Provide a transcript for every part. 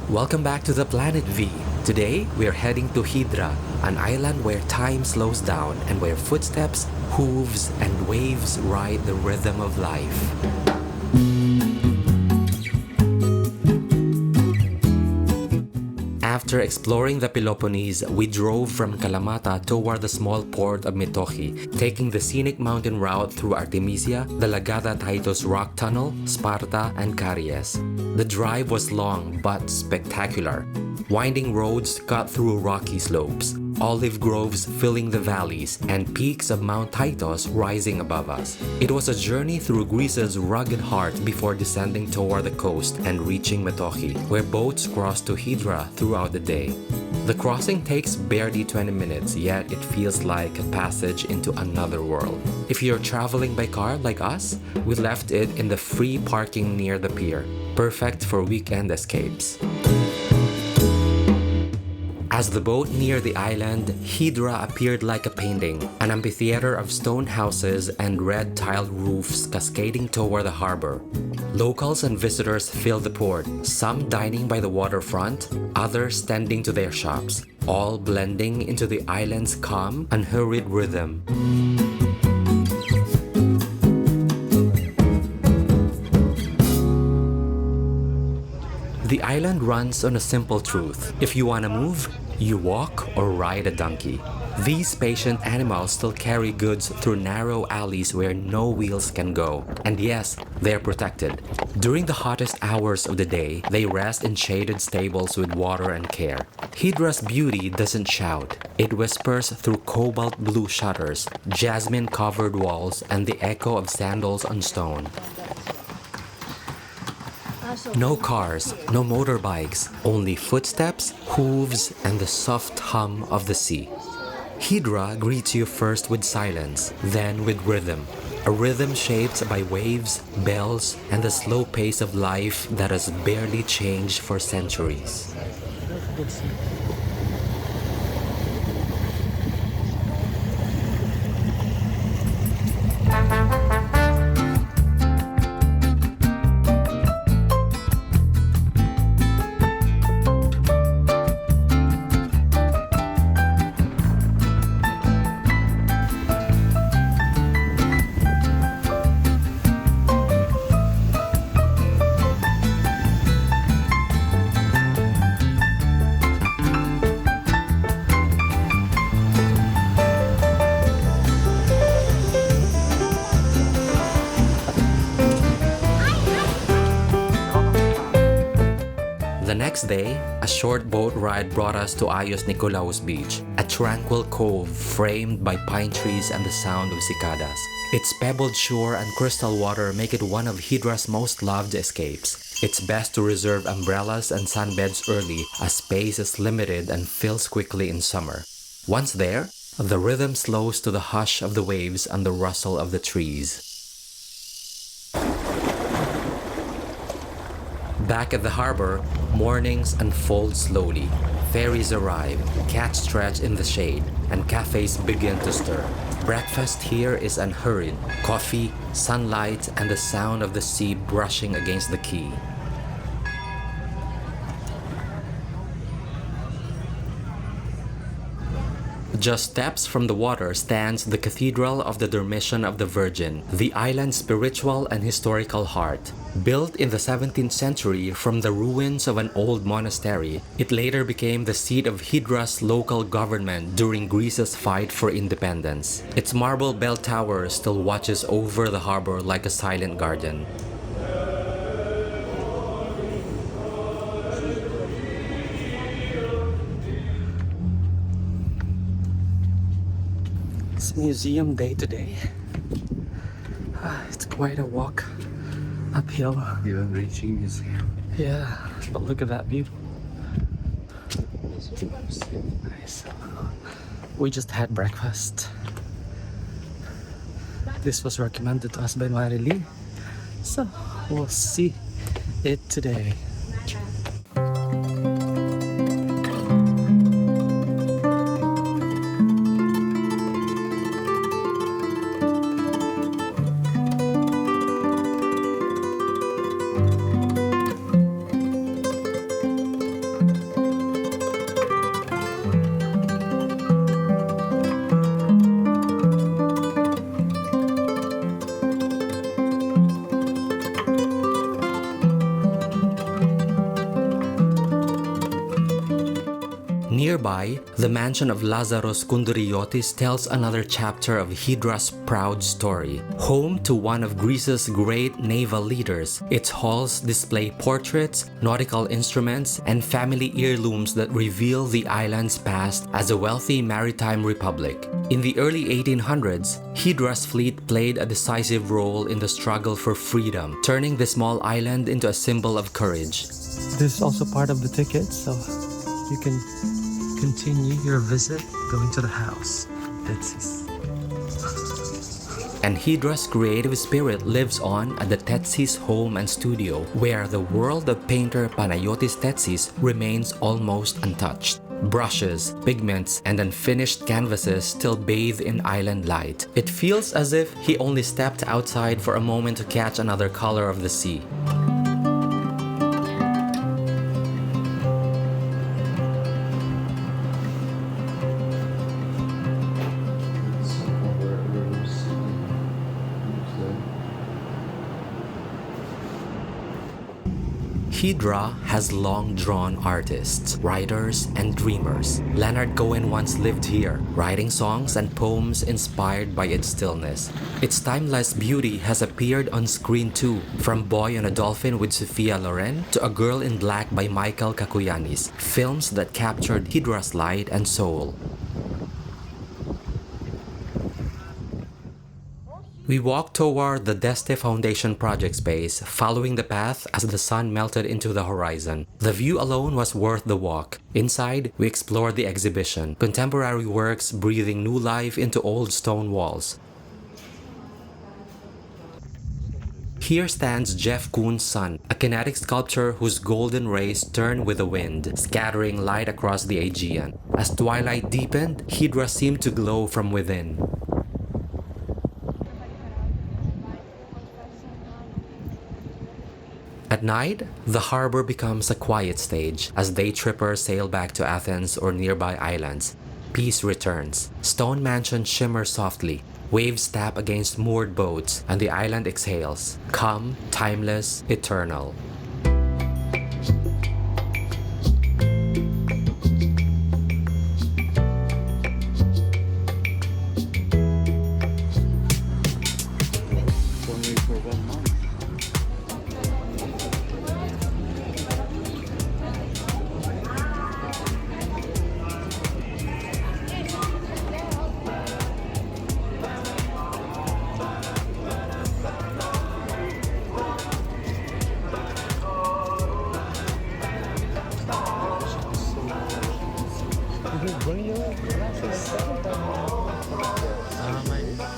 Welcome back to the Planet V. Today, we're heading to Hydra, an island where time slows down and where footsteps, hooves, and waves ride the rhythm of life. After exploring the Peloponnese, we drove from Kalamata toward the small port of Metochi, taking the scenic mountain route through Artemisia, the Lagada Titus Rock Tunnel, Sparta, and Caries. The drive was long but spectacular. Winding roads cut through rocky slopes, olive groves filling the valleys, and peaks of Mount Titus rising above us. It was a journey through Greece's rugged heart before descending toward the coast and reaching Metochi, where boats cross to Hydra throughout the day. The crossing takes barely 20 minutes, yet it feels like a passage into another world. If you're traveling by car like us, we left it in the free parking near the pier, perfect for weekend escapes. As the boat neared the island, Hydra appeared like a painting, an amphitheater of stone houses and red tiled roofs cascading toward the harbor. Locals and visitors filled the port, some dining by the waterfront, others tending to their shops, all blending into the island's calm, unhurried rhythm. The island runs on a simple truth. If you want to move, you walk or ride a donkey. These patient animals still carry goods through narrow alleys where no wheels can go. And yes, they're protected. During the hottest hours of the day, they rest in shaded stables with water and care. Hydra's beauty doesn't shout. It whispers through cobalt blue shutters, jasmine-covered walls, and the echo of sandals on stone. No cars, no motorbikes, only footsteps, hooves, and the soft hum of the sea. Hydra greets you first with silence, then with rhythm. A rhythm shaped by waves, bells, and the slow pace of life that has barely changed for centuries. The next day, a short boat ride brought us to Ayos Nikolaos Beach, a tranquil cove framed by pine trees and the sound of cicadas. Its pebbled shore and crystal water make it one of Hydra's most loved escapes. It's best to reserve umbrellas and sunbeds early, as space is limited and fills quickly in summer. Once there, the rhythm slows to the hush of the waves and the rustle of the trees. Back at the harbor, mornings unfold slowly. Ferries arrive, cats stretch in the shade, and cafes begin to stir. Breakfast here is unhurried. Coffee, sunlight, and the sound of the sea brushing against the quay. Just steps from the water stands the Cathedral of the Dormition of the Virgin, the island's spiritual and historical heart. Built in the 17th century from the ruins of an old monastery, it later became the seat of Hydra's local government during Greece's fight for independence. Its marble bell tower still watches over the harbor like a silent guardian. It's museum day today. It's quite a walk uphill. Even reaching museum. Yeah, but look at that view. Nice. We just had breakfast. This was recommended to us by Marili, so we'll see it today. Nearby, the mansion of Lazaros Kundriotis tells another chapter of Hydra's proud story. Home to one of Greece's great naval leaders, its halls display portraits, nautical instruments, and family heirlooms that reveal the island's past as a wealthy maritime republic. In the early 1800s, Hydra's fleet played a decisive role in the struggle for freedom, turning the small island into a symbol of courage. This is also part of the ticket, so you can continue your visit going to the house. And Hydra's creative spirit lives on at the Tetsis home and studio, where the world of painter Panayotis Tetsis remains almost untouched. Brushes, pigments, and unfinished canvases still bathe in island light. It feels as if he only stepped outside for a moment to catch another color of the sea. Hydra has long-drawn artists, writers, and dreamers. Leonard Cohen once lived here, writing songs and poems inspired by its stillness. Its timeless beauty has appeared on screen too, from Boy on a Dolphin with Sophia Loren to A Girl in Black by Michael Kakuyanis, films that captured Hydra's light and soul. We walked toward the Deste Foundation project space, following the path as the sun melted into the horizon. The view alone was worth the walk. Inside, we explored the exhibition, contemporary works breathing new life into old stone walls. Here stands Jeff Koons' Sun, a kinetic sculpture whose golden rays turn with the wind, scattering light across the Aegean. As twilight deepened, Hydra seemed to glow from within. At night, the harbor becomes a quiet stage as day trippers sail back to Athens or nearby islands. Peace returns. Stone mansions shimmer softly. Waves tap against moored boats, and the island exhales. Calm, timeless, eternal. Only for 1 month. Bring your glasses.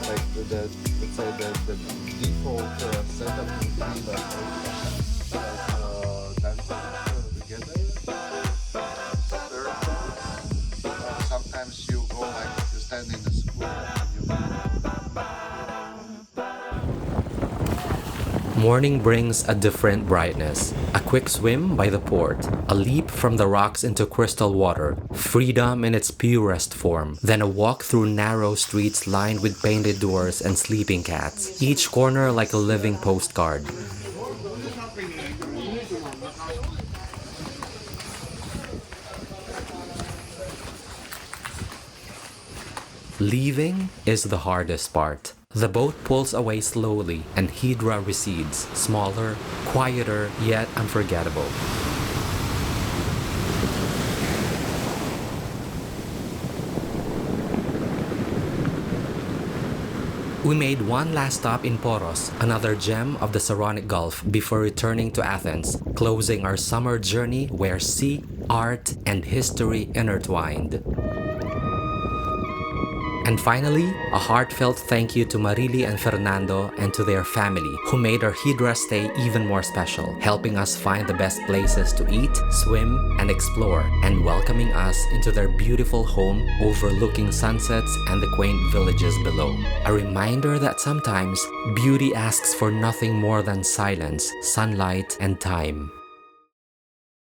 Like let's say the default setup would be like dancing together. Sometimes you go like you stand in the school. Morning brings a different brightness. A quick swim by the port, a leap from the rocks into crystal water, freedom in its purest form, then a walk through narrow streets lined with painted doors and sleeping cats, each corner like a living postcard. Leaving is the hardest part. The boat pulls away slowly and Hydra recedes, smaller, quieter, yet unforgettable. We made one last stop in Poros, another gem of the Saronic Gulf, before returning to Athens, closing our summer journey where sea, art, and history intertwined. And finally, a heartfelt thank you to Marili and Fernando and to their family, who made our Hydra stay even more special, helping us find the best places to eat, swim, and explore, and welcoming us into their beautiful home overlooking sunsets and the quaint villages below. A reminder that sometimes beauty asks for nothing more than silence, sunlight, and time.